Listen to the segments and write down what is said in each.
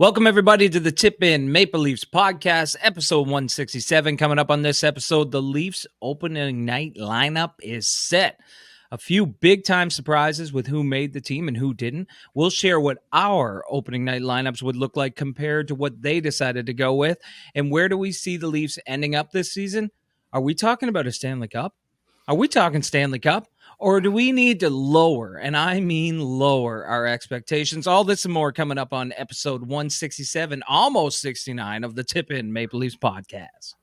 Welcome, everybody, to the Tip In Maple Leafs podcast, episode 167. Coming up on this episode, the Leafs opening night lineup is set. A few big-time surprises with who made the team and who didn't. We'll share what our opening night lineups would look like compared to what they decided to go with. And where do we see the Leafs ending up this season? Are we talking about a Stanley Cup? Are we talking Stanley Cup? Or do we need to lower, and I mean lower, our expectations? All this and more coming up on episode 167, almost 69 of the Tip In Maple Leafs podcast.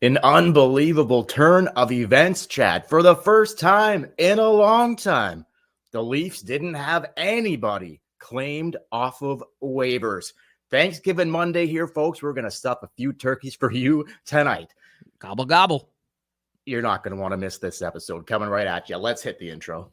An unbelievable turn of events, Chad. For the first time in a long time, the Leafs didn't have anybody claimed off of waivers. Thanksgiving Monday here, folks. We're going to stuff a few turkeys for you tonight. Gobble, gobble. You're not going to want to miss this episode. Coming right at you. Let's hit the intro.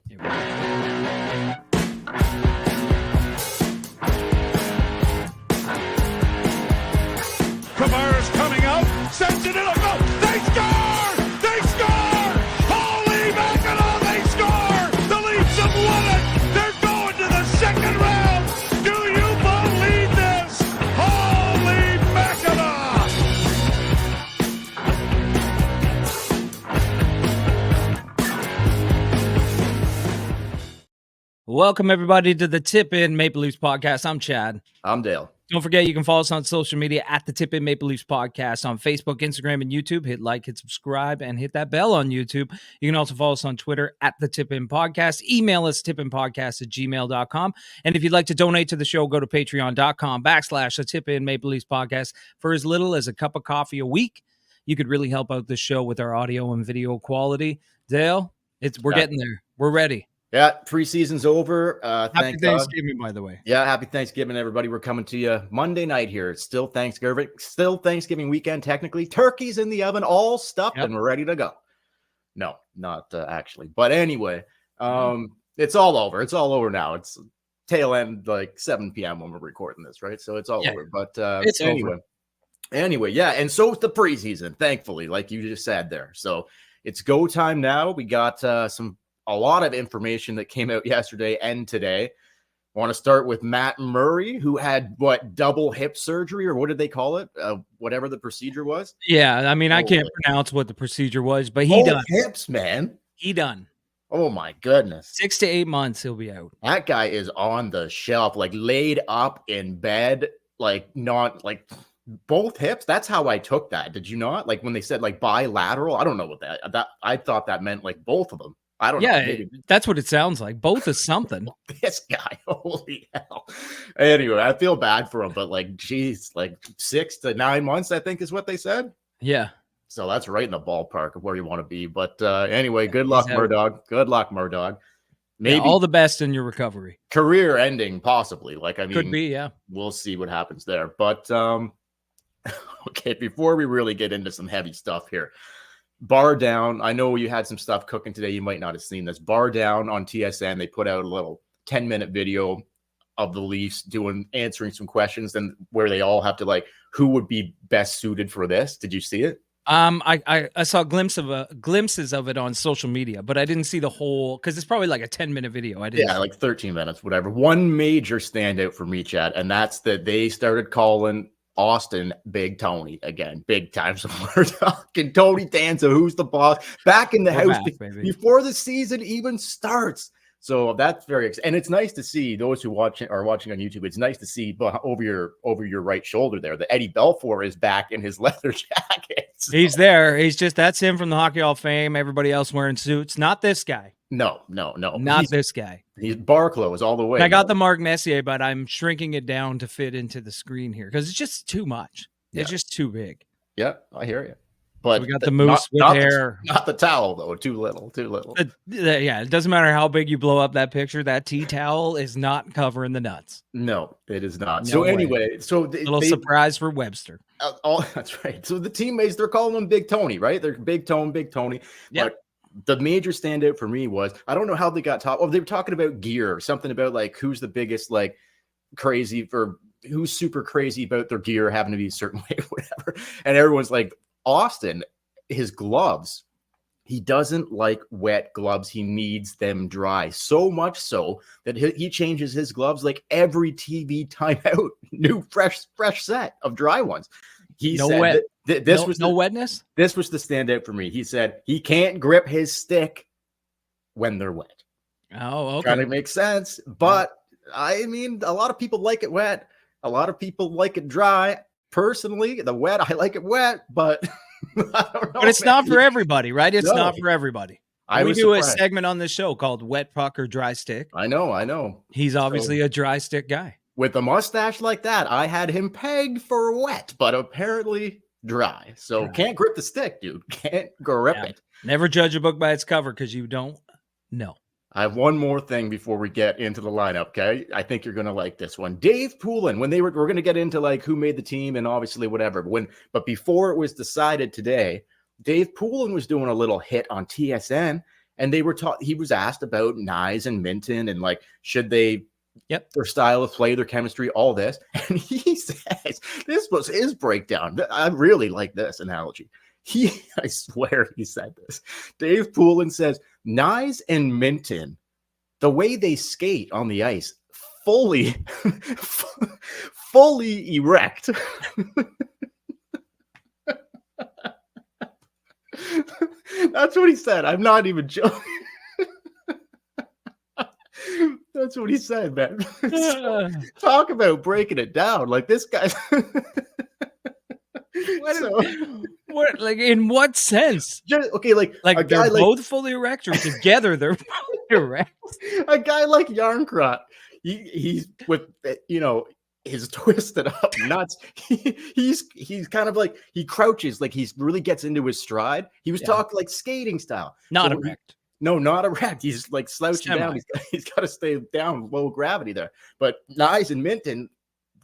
Kamara's coming out, sends it in a goal. They score! They score! Holy mackerel, they score! The Leafs have won it! They're going to the second round! Do you believe this? Holy mackerel! Welcome, everybody, to the Tip In Maple Leafs podcast. I'm Chad. I'm Dale. Don't forget, you can follow us on social media at the Tip In Maple Leafs podcast on Facebook, Instagram, and YouTube. Hit like, hit subscribe, and hit that bell on YouTube. You can also follow us on Twitter at the Tip In Podcast. Email us tipinpodcast@gmail.com. And if you'd like to donate to the show, go to patreon.com/the Tip In Maple Leafs podcast. For as little as a cup of coffee a week, you could really help out the show with our audio and video quality. Dale, we're getting there. We're ready. Yeah, preseason's over. Happy Thanksgiving, by the way. Yeah, happy Thanksgiving, everybody. We're coming to you Monday night here. It's still Thanksgiving weekend, technically. Turkey's in the oven, all stuffed, and we're ready to go. No, not actually. But anyway, it's all over. It's all over now. It's tail end, like 7 p.m. when we're recording this, right? So it's all over. But it's anyway. over. Anyway, yeah, and so it's the preseason, thankfully, like you just said there. So it's go time now. We got a lot of information that came out yesterday and today. I want to start with Matt Murray, who had double hip surgery, or what did they call it? Whatever the procedure was. Yeah, I mean, I can't pronounce what the procedure was, but he done. Hips, man. He done. Oh my goodness. 6 to 8 months he'll be out. That guy is on the shelf, like laid up in bed, like not like both hips. That's how I took that. Did you not? Like when they said like bilateral, I don't know what that I thought that meant like both of them. I don't know. Maybe. That's what it sounds like. Both is something. This guy, holy hell. Anyway, I feel bad for him, but like, geez, like 6 to 9 months, I think is what they said. Yeah. So that's right in the ballpark of where you want to be. But anyway, good luck, Murdoch. Good luck, Murdoch. Maybe all the best in your recovery. Career ending, possibly. Like, I mean, could be, yeah. We'll see what happens there. But okay, before we really get into some heavy stuff here. Bar Down, I know you had some stuff cooking today. You might not have seen this. Bar Down on TSN, they put out a little 10-minute video of the Leafs answering some questions, and where they all have to like, who would be best suited for this? Did you see it? I saw glimpses of it on social media, but I didn't see the whole, because it's probably like a 10-minute video. Like 13 minutes, whatever. One major standout for me, Chad, and that's that they started calling Austin Big Tony again, big time. So we're talking Tony Danza, who's the boss, back in the house before the season even starts. So that's very exciting. And it's nice to see those who are watching on YouTube. It's nice to see over your right shoulder there that Eddie Belfour is back in his leather jacket. So. He's there. That's him from the Hockey Hall of Fame. Everybody else wearing suits. Not this guy. No. Not this guy. He's bar clothes all the way. I got the Mark Messier, but I'm shrinking it down to fit into the screen here because it's just too much. It's just too big. Yeah, I hear you. But we got the moose with hair. Not the towel, though. Too little. Yeah, it doesn't matter how big you blow up that picture. That tea towel is not covering the nuts. No, it is not. No so way. Anyway, surprise for Webster. That's right. So the teammates, they're calling him Big Tony, right? They're Big Tony. Yeah. But the major standout for me was, I don't know how they got top. Oh, they were talking about gear, something about like who's the biggest, like crazy, or who's super crazy about their gear having to be a certain way, whatever. And everyone's like, Austin, his gloves He doesn't like wet gloves. He needs them dry. So much so that he changes his gloves like every TV timeout. New fresh set of dry ones. He No said wet. this was no wetness. This was the standout for me. He said he can't grip his stick when they're wet. Oh, okay. Trying to make sense, but I mean, a lot of people like it wet. A lot of people like it dry. Personally, the wet, I like it wet, but I don't know. But it's not for everybody, right? It's No. not for everybody. I We was do surprised. a segment on this show called Wet Puck or Dry Stick. I know. He's obviously a dry stick guy. With a mustache like that, I had him pegged for wet, but apparently dry. So can't grip the stick, dude. Can't grip it. Never judge a book by its cover because you don't know. I have one more thing before we get into the lineup, okay? I think you're going to like this one. Dave Poulin, when we're going to get into like who made the team and obviously whatever. But before it was decided today, Dave Poulin was doing a little hit on TSN, and he was asked about Nyes and Minton and like, should they their style of play, their chemistry, all this. And he says, this was his breakdown. I really like this analogy. I swear he said this. Dave Poulin says, Nyes and Minton, the way they skate on the ice, fully erect. That's what he said. I'm not even joking. That's what he said, man. Talk about breaking it down. Like this guy. What, like, in what sense? Okay, like a guy they're both fully erect, or together they're fully erect. A guy like Yarncrot, he's with his twisted up nuts. He's kind of like he crouches, like he really gets into his stride. He was talking like skating style, not erect. No, not erect. He's like slouching down. He's got to stay down, low gravity there. But Nyes and Minton,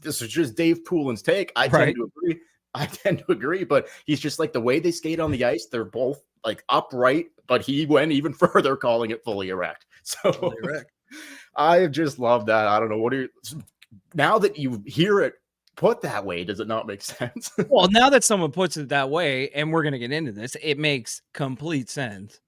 this is just Dave Poulin's take. I tend to agree, but he's just like the way they skate on the ice. They're both like upright, but he went even further, calling it fully erect. So fully erect. I just love that. I don't know. Now that you hear it put that way, does it not make sense? Well, now that someone puts it that way, and we're going to get into this, it makes complete sense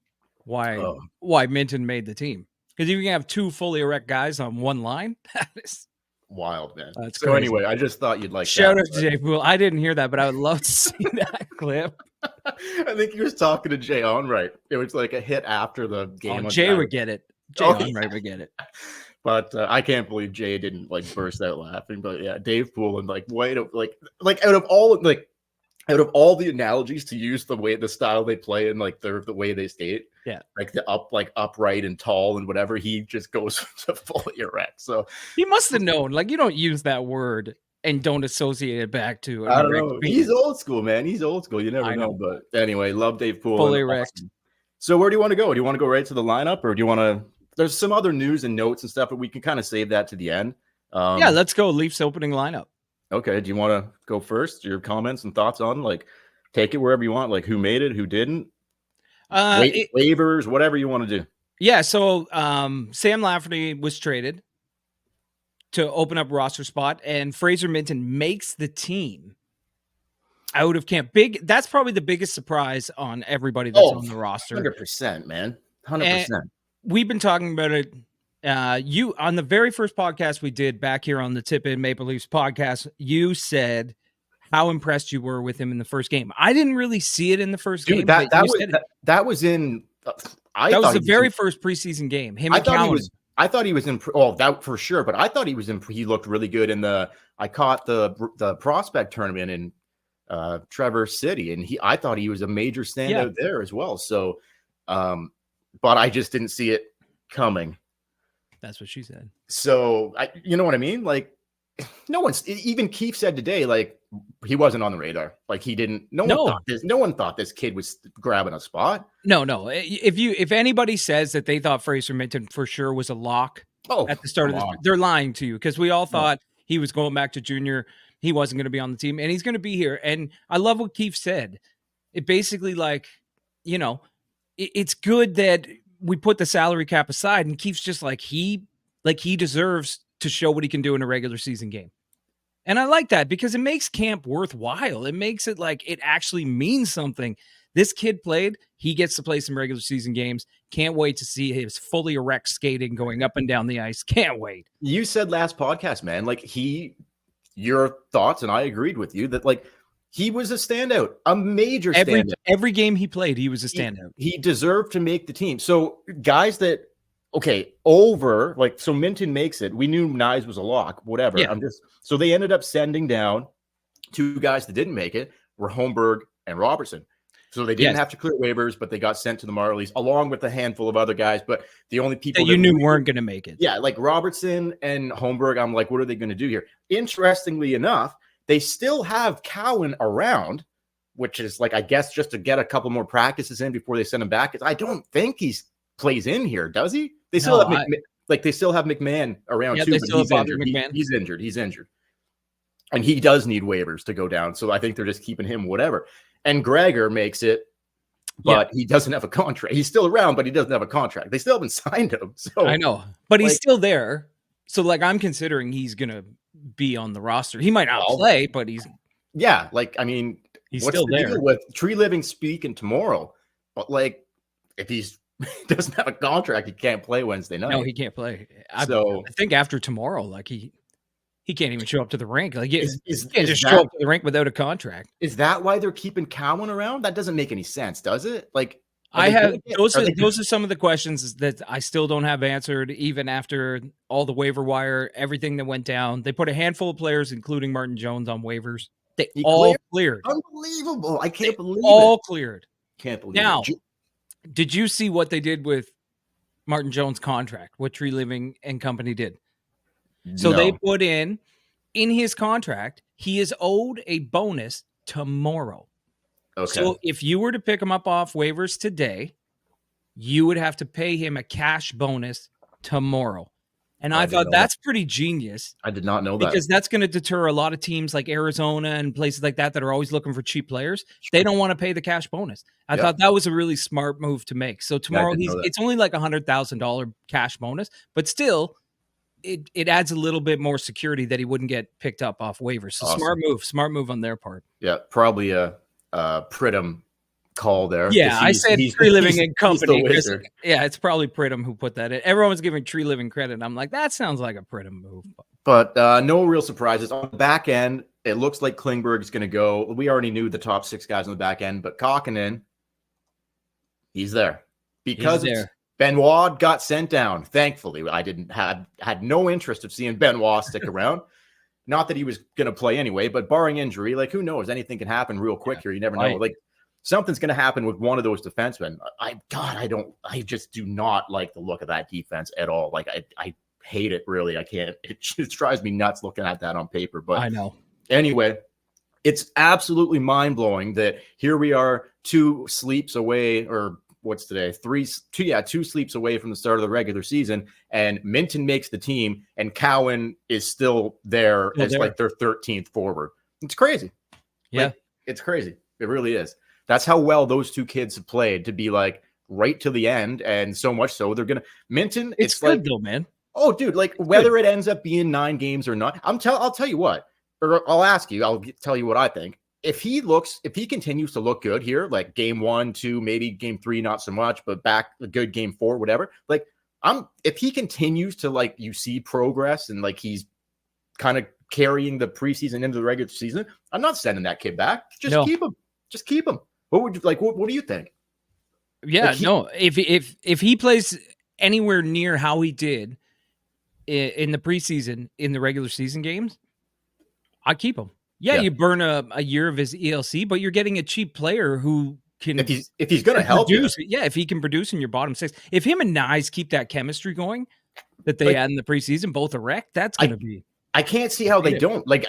why Minton made the team. Because if you can have two fully erect guys on one line, that is wild, man. That's so crazy. Anyway, I just thought you'd like shout that. out to Jay Poole. I didn't hear that, but I would love to see that clip. I think he was talking to Jay Onright. It was like a hit after the game. Jay would get it. Jay Onright would get it. But I can't believe Jay didn't like burst out laughing. But yeah, Dave Poulin, like out of all the analogies to use the style they play and like the way they skate, like the upright and tall and whatever, he just goes to fully erect. So he must have known. Like, you don't use that word and don't associate it back to. I don't know. He's old school, man. He's old school. You never know. But anyway, love Dave Poulin. Fully erect. Awesome. So where do you want to go? Do you want to go right to the lineup, or do you want to? There's some other news and notes and stuff, but we can kind of save that to the end. Let's go. Leafs opening lineup. Okay. Do you want to go first? Your comments and thoughts on, like, take it wherever you want, like who made it, who didn't, waivers, whatever you want to do. Yeah. So Sam Lafferty was traded to open up roster spot, and Fraser Minton makes the team out of camp. That's probably the biggest surprise on everybody that's on the roster. 100%, man. 100%. We've been talking about it. You on the very first podcast we did back here on the Tip In Maple Leafs podcast, you said how impressed you were with him in the first game. I didn't really see it in the first game. That was in. That was the very first preseason game. I thought he was in. Oh, that for sure. But I thought he was in. He looked really good in the. I caught the prospect tournament in Traverse City, and I thought he was a major standout there as well. So, but I just didn't see it coming. That's what she said. So, you know what I mean? Like, even Keefe said today, like, he wasn't on the radar. Like, he didn't. No one thought this kid was grabbing a spot. No. If anybody says that they thought Fraser Minton for sure was a lock at the start of this, they're lying to you, because we all thought he was going back to junior. He wasn't going to be on the team, and he's going to be here. And I love what Keefe said. It basically, like, it's good that we put the salary cap aside, and Keefe's just like he deserves to show what he can do in a regular season game. And I like that, because it makes camp worthwhile. It makes it like it actually means something This kid played. He gets to play some regular season games. Can't wait to see his fully erect skating going up and down the ice. Can't wait. You said last podcast, man, like your thoughts, and I agreed with you that like he was a standout, a major standout. Every game he played, he was a standout. He deserved to make the team. So guys that, over, like, so Minton makes it. We knew Nyes was a lock, whatever. Yeah. So they ended up sending down two guys that didn't make it, were Holmberg and Robertson. So they didn't have to clear waivers, but they got sent to the Marlies along with a handful of other guys. But the only people that you knew weren't going to make it. Yeah, like Robertson and Holmberg, I'm like, what are they going to do here? Interestingly enough, they still have Cowan around, which is like, I guess, just to get a couple more practices in before they send him back. I don't think he plays in here, does he? They still have McMahon around too, but he's injured. He's injured. And he does need waivers to go down. So I think they're just keeping him whatever. And Gregor makes it, but he doesn't have a contract. He's still around, but he doesn't have a contract. They still haven't signed him. So I know, but he's still there. So like, I'm considering he's going to be on the roster. He might not play, but he's he's still there. Deal with Tree Living speaking tomorrow, but like, if he's doesn't have a contract, he can't play Wednesday night. No, he can't play. I think after tomorrow, like he can't even show up to the rink. Like, he can't just show up to the rink without a contract. Is that why they're keeping Cowan around? That doesn't make any sense, does it? Like, those are some of the questions that I still don't have answered, even after all the waiver wire, everything that went down. They put a handful of players, including Martin Jones, on waivers. They all cleared. Unbelievable. I can't believe it. All cleared. Can't believe now, it. Did you see what they did with Martin Jones' contract? What Tree Living and company did? So they put in his contract, he is owed a bonus tomorrow. Okay. So if you were to pick him up off waivers today, you would have to pay him a cash bonus tomorrow. And I thought that's pretty genius. I did not know that. Because that's going to deter a lot of teams like Arizona and places like that are always looking for cheap players. They don't want to pay the cash bonus. I thought that was a really smart move to make. So tomorrow it's only like $100,000 cash bonus, but still it adds a little bit more security that he wouldn't get picked up off waivers. So smart move on their part. Yeah, probably a Pridham call there. Yeah, I said Tree Living and Company. Yeah, it's probably Pridham who put that in. Everyone was giving Tree Living credit. I'm like, that sounds like a Pridham move. But no real surprises. On the back end, it looks like Klingberg is going to go. We already knew the top 6 guys on the back end, but Kokkonen, he's there. Because Benoit got sent down. Thankfully, I had no interest of seeing Benoit stick around. Not that he was going to play anyway, but barring injury, like, who knows? Anything can happen real quick here. You never know. Like, something's going to happen with one of those defensemen. I just do not like the look of that defense at all. Like, I hate it, really. I can't. It just drives me nuts looking at that on paper. But I know. Anyway, it's absolutely mind-blowing that here we are 2 sleeps away, or what's today? 2 sleeps away from the start of the regular season, and Minton makes the team, and Cowan is still there like their 13th forward. It's crazy. Yeah. Like, it's crazy. It really is. That's how well those 2 kids have played, to be like right to the end, and so much so they're gonna Minton. It's good like, though, man. Oh, dude, like whether it ends up being 9 games or not, I'll tell you what, or I'll ask you. I'll tell you what I think. If he continues to look good here, like game 1, 2, maybe game 3, not so much, but back a good game 4, whatever. Like if he continues to, like, you see progress and like he's kind of carrying the preseason into the regular season, I'm not sending that kid back. Keep him. Just keep him. What would you like? What do you think? Yeah, like if he plays anywhere near how he did in the preseason in the regular season games, I'd keep him. Yeah, you burn a year of his ELC, but you're getting a cheap player who can, if he's going to help produce, you. Yeah, if he can produce in your bottom 6, if him and Nyes keep that chemistry going that they had in the preseason, both erect, that's going to be. I can't see how they don't like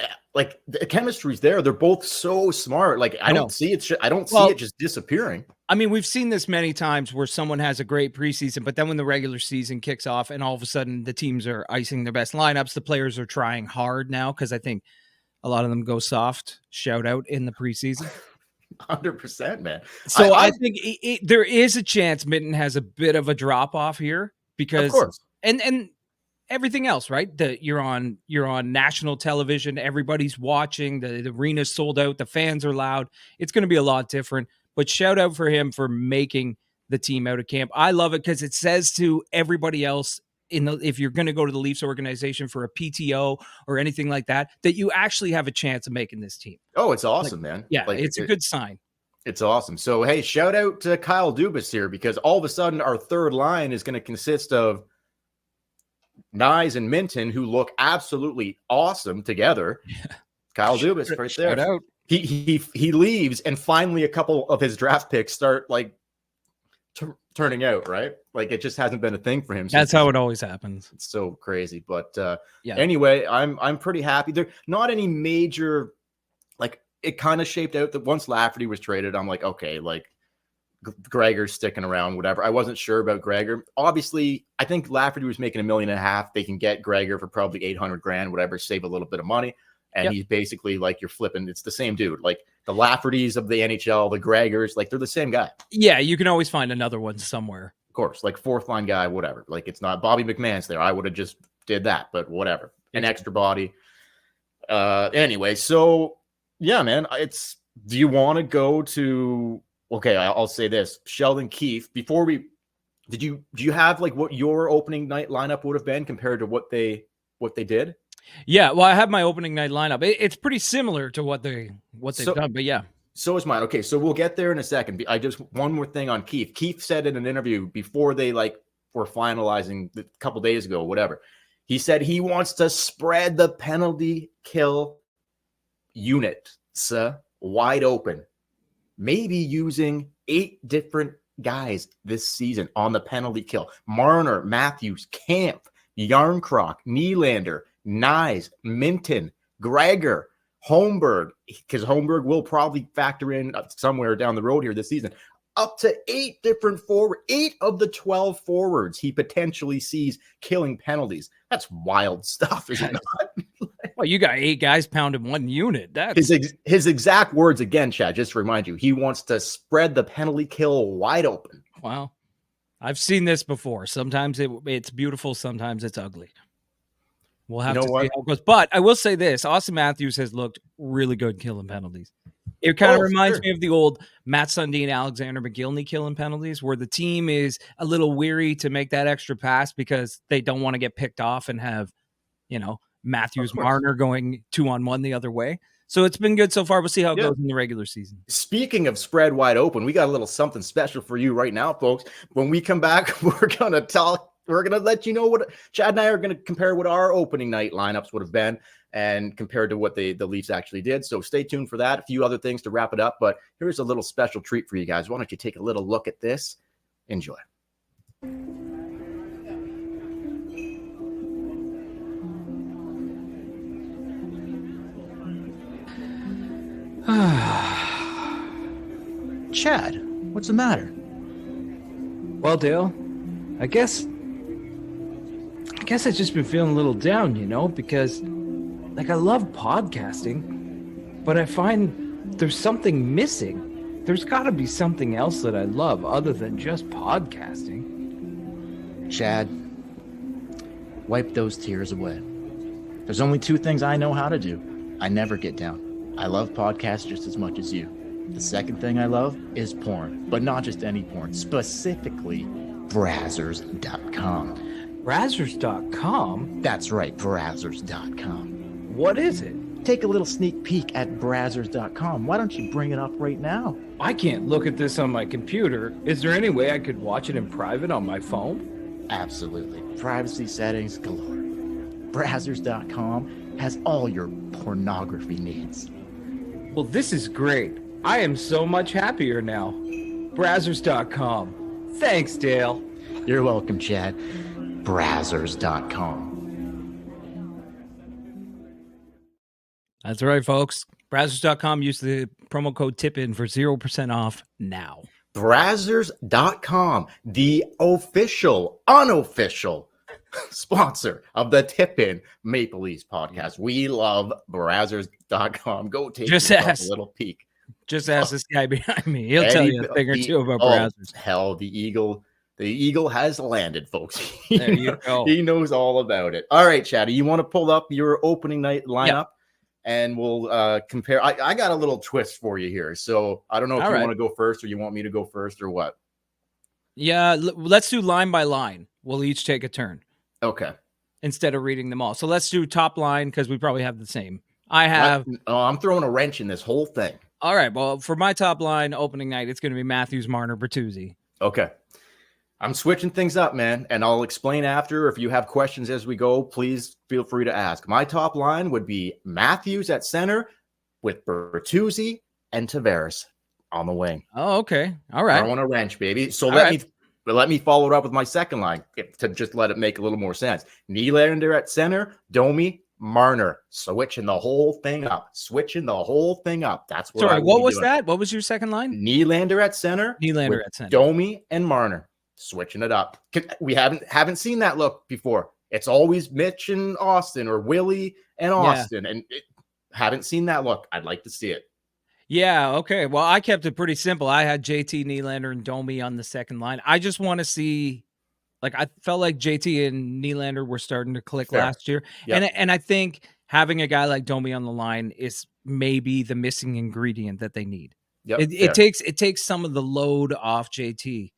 the chemistry's there. They're both so smart. Like I don't see it. I don't see it just disappearing. I mean, we've seen this many times where someone has a great preseason, but then when the regular season kicks off and all of a sudden the teams are icing their best lineups, the players are trying hard now because I think a lot of them go soft, shout out in the preseason. 100%, man. So I think there is a chance Minton has a bit of a drop off here because, of course. and everything else, right? That you're on national television, everybody's watching, the arena's sold out, the fans are loud. It's going to be a lot different. but shout out for him for making the team out of camp. I love it because it says to everybody else if you're going to go to the Leafs organization for a PTO or anything like that, that you actually have a chance of making this team. Oh, it's awesome, man. Yeah, it's a good sign. It's awesome. So, hey, shout out to Kyle Dubas here, because all of a sudden our third line is going to consist of Nyes and Minton, who look absolutely awesome together. Yeah. Kyle Dubas right there. Shout out. He leaves, and finally a couple of his draft picks start like turning out, right? Like it just hasn't been a thing for him. That's how it always happens. It's so crazy. But anyway, I'm pretty happy. There not any major, like, it kind of shaped out that once Lafferty was traded, I'm like, okay, like Gregor's sticking around, whatever. I wasn't sure about Gregor. Obviously, I think Lafferty was making $1.5 million. They can get Gregor for probably $800,000, whatever, save a little bit of money. And he's basically like, you're flipping. It's the same dude. Like the Laffertys of the NHL, the Gregors, like they're the same guy. Yeah, you can always find another one somewhere. Of course, like fourth line guy, whatever. Like it's not Bobby McMahon's there. I would have just did that, but whatever. An extra body. Anyway, so yeah, man. Do you want to go to? Okay, I'll say this. Sheldon Keefe. Before do you have like what your opening night lineup would have been compared to what they did? Yeah, well, I have my opening night lineup. It's pretty similar to what they've done, but yeah. So is mine. Okay, so we'll get there in a second. I just one more thing on Keefe. Keefe said in an interview before they like were finalizing a couple days ago, whatever. He said he wants to spread the penalty kill unit wide open, maybe using 8 different guys this season on the penalty kill. Marner, Matthews, Camp, Yarncroc, Nylander, Nyes, Minton, Gregor, Holmberg, because Holmberg will probably factor in somewhere down the road here this season. Up to 8 different 8 of the 12 forwards he potentially sees killing penalties. That's wild stuff, is it not? Well, you got 8 guys pounding one unit. That's his exact words again, Chad. Just to remind you, he wants to spread the penalty kill wide open. Wow, I've seen this before. Sometimes it's beautiful, sometimes it's ugly. We'll have to see how it goes. But I will say this. Austin Matthews has looked really good killing penalties. It kind of reminds me of the old Matt Sundin, Alexander McGillney killing penalties, where the team is a little weary to make that extra pass because they don't want to get picked off and have, Matthews, Marner going 2-on-1 the other way. So it's been good so far. We'll see how it goes in the regular season. Speaking of spread wide open, we got a little something special for you right now, folks. When we come back, we're going to let you know what Chad and I are going to compare what our opening night lineups would have been and compared to what the Leafs actually did. So stay tuned for that. A few other things to wrap it up, but here's a little special treat for you guys. Why don't you take a little look at this? Enjoy. Chad, what's the matter? Well, Dale, I guess I've just been feeling a little down, because like I love podcasting, but I find there's something missing. There's got to be something else that I love other than just podcasting. Chad, wipe those tears away. There's only 2 things I know how to do. I never get down. I love podcasts just as much as you. The second thing I love is porn, but not just any porn, specifically Brazzers.com. Brazzers.com? That's right, Brazzers.com. What is it? Take a little sneak peek at Brazzers.com. Why don't you bring it up right now? I can't look at this on my computer. Is there any way I could watch it in private on my phone? Absolutely. Privacy settings galore. Brazzers.com has all your pornography needs. Well, this is great. I am so much happier now. Brazzers.com. Thanks, Dale. You're welcome, Chad. Brazzers.com. That's right, folks. Brazzers.com. Use the promo code TIPIN for 0% off now. Brazzers.com, the unofficial sponsor of the Tip-In Maple Leafs podcast. We love Brazzers.com. Go take a little peek. Just ask this guy behind me. He'll tell you a thing or two about Brazzers. Hell, the Eagle has landed, folks. There you go. He knows all about it. All right, Chad, you want to pull up your opening night lineup? and we'll compare. I got a little twist for you here. So I don't know if All you right. want to go first or you want me to go first or what. Yeah, let's do line by line. We'll each take a turn Okay. instead of reading them all. So let's do top line because we probably have the same. I have. I'm throwing a wrench in this whole thing. All right. Well, for my top line opening night, it's going to be Matthews, Marner, Bertuzzi. Okay. I'm switching things up, man, and I'll explain after. If you have questions as we go, please feel free to ask. My top line would be Matthews at center with Bertuzzi and Tavares on the wing. Oh, okay. All right. I want a wrench, baby. So All let me follow it up with my second line to just let it make a little more sense. Nylander at center, Domi, Marner, switching the whole thing up. That's what. Sorry, what was that? What was your second line? Nylander at center, Nylander at center. Domi and Marner, switching it up. We haven't seen that look before. It's always Mitch and Austin or Willie and Austin, and haven't seen that look. I'd like to see it. Yeah, okay. Well, I kept it pretty simple. I had JT, Nylander, and Domi on the second line. I just want to see, like, I felt like JT and Nylander were starting to click last year. Yep. And I think having a guy like Domi on the line is maybe the missing ingredient that they need. Yep. It takes some of the load off JT.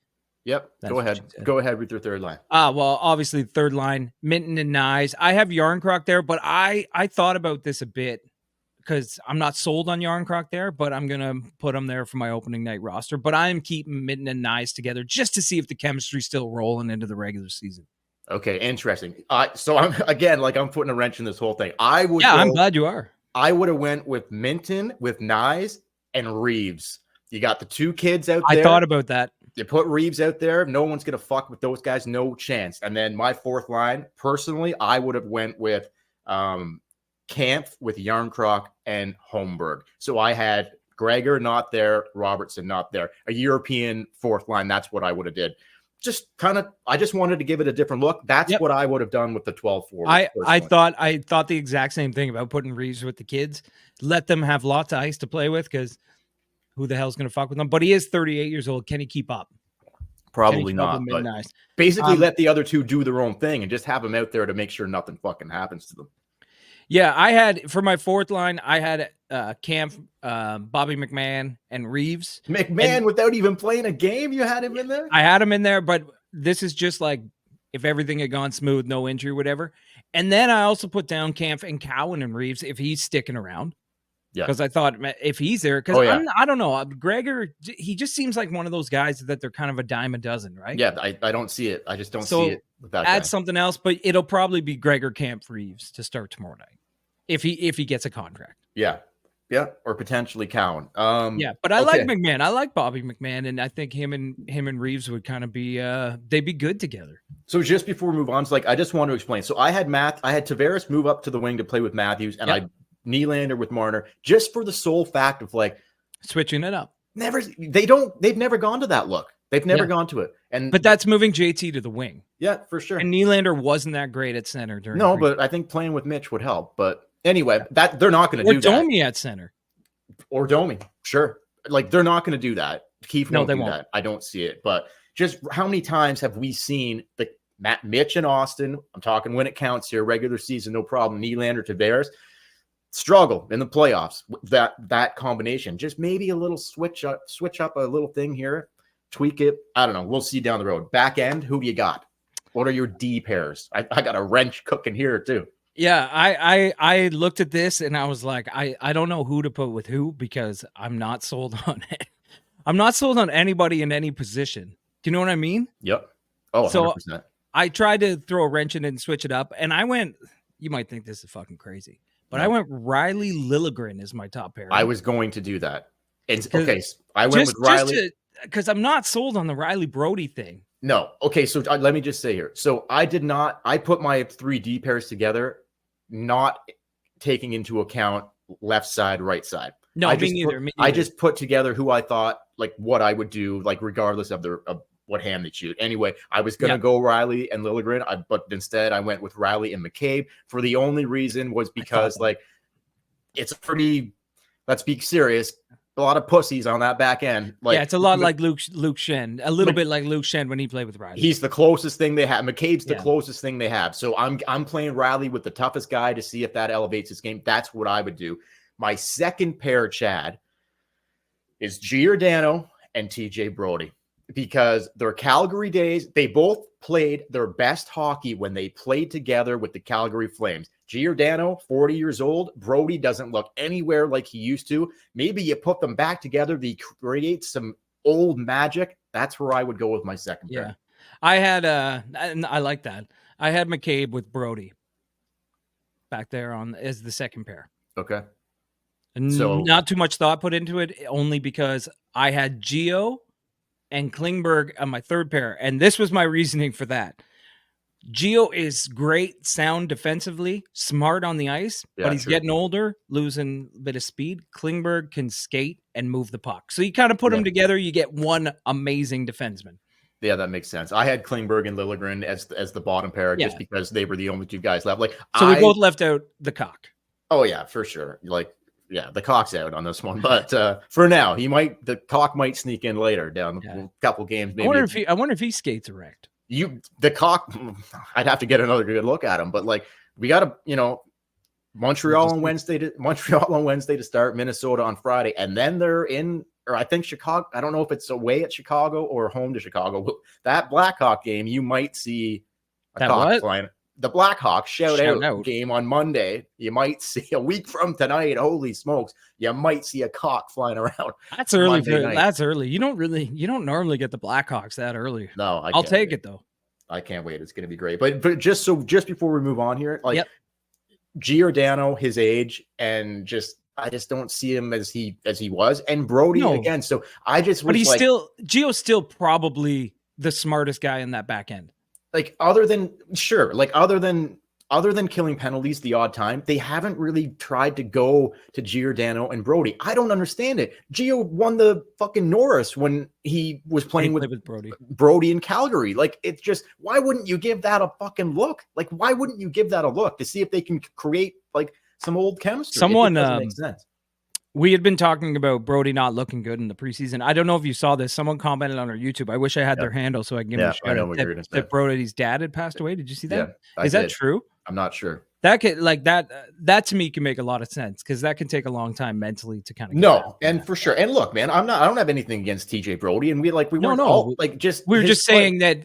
Yep. Go ahead. Go ahead with your third line. Well, obviously third line, Minton and Nyes. I have Yarncroc there, but I thought about this a bit because I'm not sold on Yarncroc there, but I'm going to put him there for my opening night roster. But I'm keeping Minton and Nyes together just to see if the chemistry's still rolling into the regular season. Okay, interesting. So I'm putting a wrench in this whole thing. I'm glad you are. I would have went with Minton, with Nyes, and Reeves. You got the two kids out there. I thought about that. You put Reeves out there. No one's going to fuck with those guys. No chance. And then my fourth line, personally, I would have went with Kampf with Yarncroc and Holmberg. So I had Gregor not there, Robertson not there. A European fourth line. That's what I would have did. I just wanted to give it a different look. That's what I would have done with the 12-4. I thought the exact same thing about putting Reeves with the kids. Let them have lots of ice to play with because who the hell's going to fuck with them? But he is 38 years old. Can he keep up? Probably not. But basically, let the other two do their own thing and just have them out there to make sure nothing fucking happens to them. Yeah, I had for my fourth line, I had Kampf, Bobby McMahon, and Reeves. Without even playing a game, you had him in there? I had him in there, but this is just like if everything had gone smooth, no injury, whatever. And then I also put down Kampf and Cowan and Reeves if he's sticking around. Yeah. Because I thought if he's there, because I don't know. Gregor, he just seems like one of those guys that they're kind of a dime a dozen, right? Yeah, I don't see it. I just don't see it with that guy. Add something else, but it'll probably be Gregor Kampf Reeves to start tomorrow night if he gets a contract. Yeah, or potentially Cowan. But I like McMahon. I like Bobby McMahon, and I think him and Reeves would kind of be they'd be good together. So just before we move on, I just want to explain. So I had Tavares move up to the wing to play with Matthews, and I Nylander with Marner, just for the sole fact of switching it up. They've never gone to that look. They've never gone to it. But that's moving JT to the wing. Yeah, for sure. And Nylander wasn't that great at center during. No, but I think playing with Mitch would help. But anyway, that they're not going to do that. Or Domi at center. Or Domi, sure. They're not going to do that. Keith won't do that. I don't see it. But just how many times have we seen Mitch and Austin? I'm talking when it counts here, regular season, no problem. Nylander, Tavares struggle in the playoffs. That combination, just maybe a little switch up a little thing here, tweak it. I don't know. We'll see down the road. Back end, who do you got? What are your D pairs? I got a wrench cooking here too. Yeah, I looked at this and I was like, I don't know who to put with who because I'm not sold on it. I'm not sold on anybody in any position. Do you know what I mean? Yep. Oh, 100%. So I tried to throw a wrench in it and switch it up, and I went. You might think this is fucking crazy. But I went Riley Liljegren as my top pair. I was going to do that. I went with Riley because I'm not sold on the Riley Brody thing. No. Okay, so let me just say here. So I put my 3 D pairs together, not taking into account left side, right side. No, me neither. I just put together who I thought, what I would do, regardless of what hand they shoot. Anyway, I was going to go Riley and Liljegren, but instead I went with Riley and McCabe for the only reason was because it's a pretty, let's be serious, a lot of pussies on that back end. Like, yeah, it's a lot like Luke Shen, a little bit like Luke Shen when he played with Riley. He's the closest thing they have. McCabe's the Yeah. closest thing they have. So I'm playing Riley with the toughest guy to see if that elevates his game. That's what I would do. My second pair, Chad, is Giordano and TJ Brody, because their Calgary days, they both played their best hockey when they played together with the Calgary Flames. Giordano, 40 years old. Brody doesn't look anywhere like he used to. Maybe you put them back together, they create some old magic. That's where I would go with my second pair. Yeah. I had and I like that. I had McCabe with Brody back there as the second pair. Okay. And So- not too much thought put into it, only because I had Gio and Klingberg on my third pair. And this was my reasoning for that. Gio is great, sound defensively, smart on the ice, but he's getting older, losing a bit of speed. Klingberg can skate and move the puck. So you kind of put them together, you get one amazing defenseman. Yeah, that makes sense. I had Klingberg and Liljegren as the bottom pair just because they were the only two guys left. Like, so we both left out the cock. Oh yeah, for sure. Like, yeah, the cock's out on this one, but for now, the cock might sneak in later down a couple games. Maybe I wonder if he skates erect. The cock. I'd have to get another good look at him, but like, we got to, Montreal on Wednesday to start, Minnesota on Friday, and then they're in, or I think Chicago. I don't know if it's away at Chicago or home to Chicago. That Blackhawk game, you might see a cock flying. The Blackhawks shout out game on Monday. You might see a week from tonight. Holy smokes! You might see a cock flying around. That's early. That's early. You don't normally get the Blackhawks that early. No, I'll take it though. I can't wait. It's going to be great. But just before we move on here, like Giordano, his age, and I just don't see him as he was, and Brody again. So I just, but he's Gio's still probably the smartest guy in that back end. Like, other than killing penalties the odd time, they haven't really tried to go to Giordano and Brody. I don't understand it. Gio won the fucking Norris when he was playing with Brody in Calgary. Like, it's just, why wouldn't you give that a fucking look? Like, why wouldn't you give that a look to see if they can create like some old chemistry? Someone doesn't make sense. We had been talking about Brody not looking good in the preseason. I don't know if you saw this. Someone commented on our YouTube. I wish I had their handle so I can give them a shout out. That Brody's dad had passed away. Did you see that? Yeah, Is that true? I'm not sure. That could that to me can make a lot of sense, because that can take a long time mentally to kind of for sure. And look, man, I don't have anything against TJ Brody, and we weren't all like we were just saying that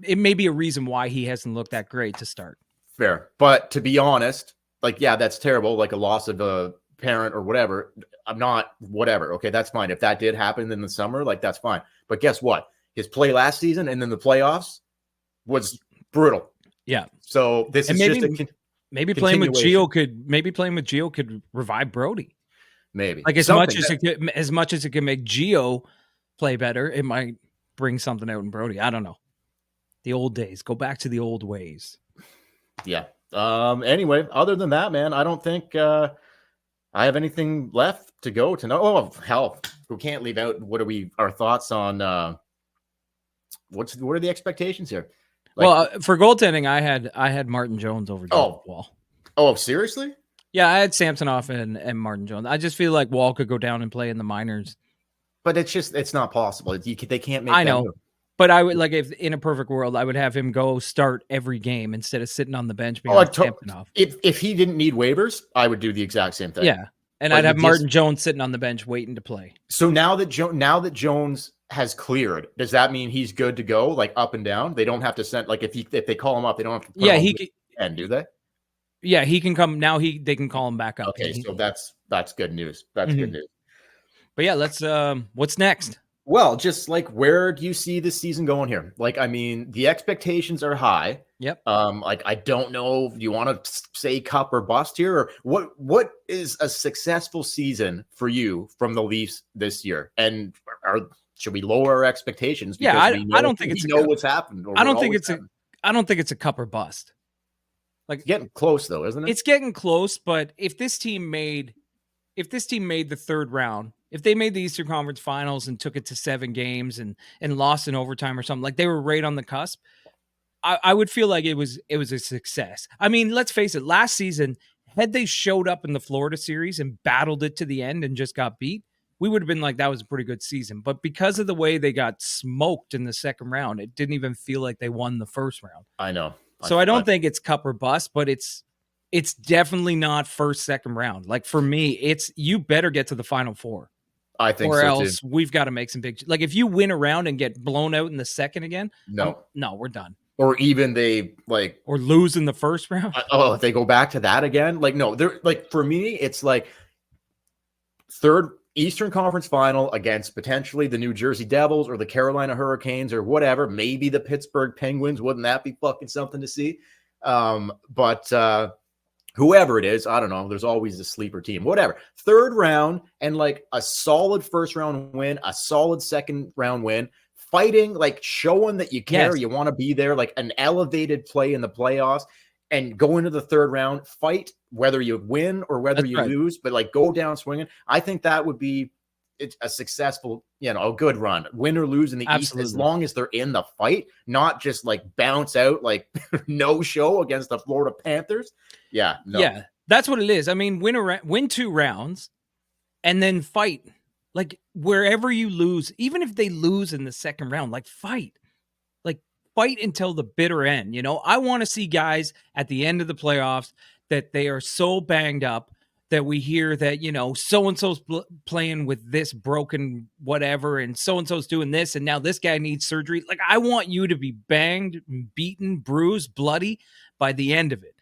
it may be a reason why he hasn't looked that great to start. Fair, but to be honest, like, yeah, that's terrible. Like a loss of a parent or whatever. I'm not whatever. Okay, that's fine. If that did happen in the summer, like, that's fine. But guess what? His play last season and then the playoffs was brutal. Yeah. So this is maybe playing with Gio could revive Brody. Maybe, like, as much as it can make Gio play better, it might bring something out in Brody. I don't know. The old days. Go back to the old ways. Yeah. Anyway, other than that, man, I don't think I have anything left to go to know. Oh, hell, we can't leave out. Our thoughts on what are the expectations here? Like, for goaltending, I had Martin Jones over Wall. Oh, seriously? Yeah, I had Samsonov and Martin Jones. I just feel like Wall could go down and play in the minors. But it's not possible. They can't make. I know. Move. But I would, like, if in a perfect world, I would have him go start every game instead of sitting on the bench. If he didn't need waivers, I would do the exact same thing. Yeah, and I'd have Martin Jones sitting on the bench waiting to play. So now that Jones has cleared, does that mean he's good to go, like, up and down? They don't have to send, like, if they call him up, they don't have to. Do they? Yeah, he can come now. They can call him back up. Okay, so that's good news. That's good news. But yeah, let's. What's next? Well, just like, where do you see this season going here? Like, I mean, the expectations are high. Yep. Like, I don't know if you want to say cup or bust here, or what is a successful season for you from the Leafs this year? And should we lower our expectations? Yeah, I don't think it's what's happened. I don't think it's a cup or bust. Like, it's getting close though, isn't it? It's getting close, but if this team made the third round, if they made the Eastern Conference Finals and took it to 7 games and lost in overtime or something, like, they were right on the cusp, I would feel like it was a success. I mean, let's face it, last season, had they showed up in the Florida series and battled it to the end and just got beat, we would have been like, that was a pretty good season. But because of the way they got smoked in the second round, it didn't even feel like they won the first round. I know. So I don't think it's cup or bust, but it's definitely not first, second round. Like for me, it's you better get to the Final Four. I think or so else too. we've got to make some big. Like if you win a round and get blown out in the second again, No, we're done. or even they like or lose in the first round. If they go back to that again, like no, they're like for me, it's like third Eastern Conference Final against potentially the New Jersey Devils or the Carolina Hurricanes or whatever. Maybe the Pittsburgh Penguins. Wouldn't that be fucking something to see? But whoever it is, I don't know. There's always a sleeper team, whatever. Third round and like a solid first round win, a solid second round win, fighting, like showing that you care, you want to be there, like an elevated play in the playoffs and go into the third round, fight whether you win or whether you lose, but like go down swinging. I think that would be a successful, a good run, win or lose in the East, as long as they're in the fight, not just like bounce out like no show against the Florida Panthers. Yeah, that's what it is. I mean, win 2 rounds and then fight. Like wherever you lose, even if they lose in the second round, like fight until the bitter end. I want to see guys at the end of the playoffs that they are so banged up that we hear that, so-and-so's playing with this broken whatever, and so-and-so's doing this, and now this guy needs surgery. Like, I want you to be banged, beaten, bruised, bloody by the end of it.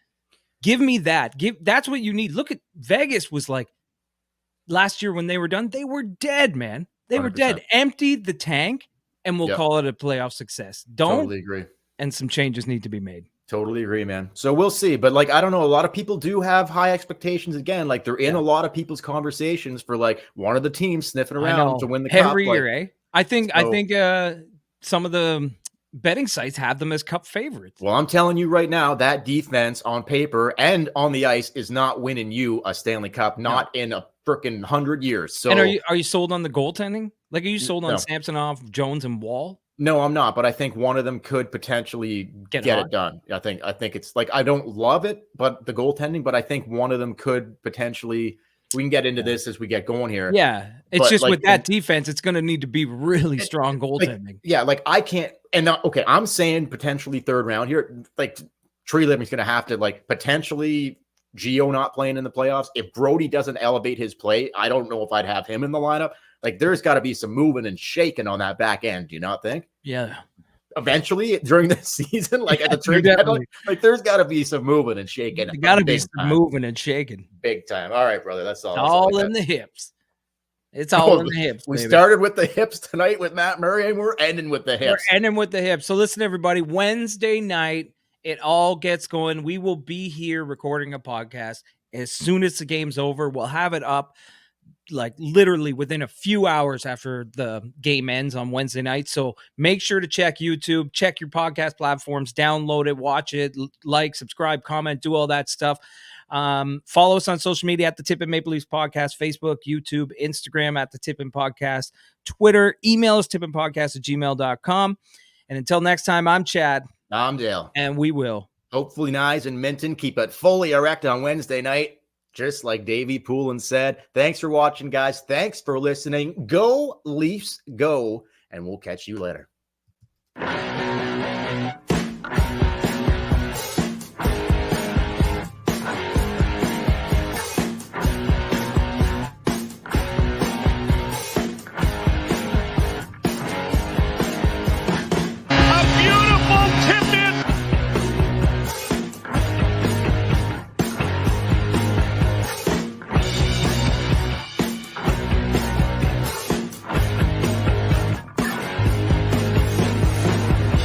Give me that. That's what you need. Look at Vegas was like, last year when they were done, they were dead, man. They 100%. Were dead. Emptied the tank, and we'll call it a playoff success. Totally agree. And some changes need to be made. Totally agree, man. So we'll see. But like, I don't know. A lot of people do have high expectations again. Like they're in a lot of people's conversations for like one of the teams sniffing around to win the cup. Every year, eh? I think some of the betting sites have them as cup favorites. Well, I'm telling you right now, that defense on paper and on the ice is not winning you a Stanley Cup, not in a freaking 100 years. So, and are you sold on the goaltending? Like, are you sold on Samsonov, Jones, and Wall? No, I'm not. But I think one of them could potentially get it done. I think it's like, I don't love it, but the goaltending. But I think one of them could potentially. We can get into this as we get going here. Yeah, it's just like, with that defense, it's going to need to be really strong goaltending. Like I can't. And okay, I'm saying potentially third round here. Like Tree Living's going to have to like potentially Gio not playing in the playoffs. If Brody doesn't elevate his play, I don't know if I'd have him in the lineup. Like there's got to be some moving and shaking on that back end. Do you not think? Yeah. Eventually during the season, like at the trade deadline, like there's got to be some moving and shaking. There got to be some moving and shaking. Big time. All right, brother. That's all. All in the hips. It's all in the hips. We started with the hips tonight with Matt Murray, and we're ending with the hips. So listen, everybody. Wednesday night, it all gets going. We will be here recording a podcast as soon as the game's over. We'll have it up like literally within a few hours after the game ends on Wednesday night. So make sure to check YouTube, check your podcast platforms, download it, watch it, like, subscribe, comment, do all that stuff. Follow us on social media at the Tippin Maple Leafs Podcast, Facebook, YouTube, Instagram at the Tippin Podcast, Twitter, email us tippinpodcast@gmail.com. And until next time, I'm Chad. I'm Dale. And we will. Hopefully Nyes and Minton keep it fully erect on Wednesday night. Just like Davey Poulin said. Thanks for watching, guys. Thanks for listening. Go Leafs, go. And we'll catch you later.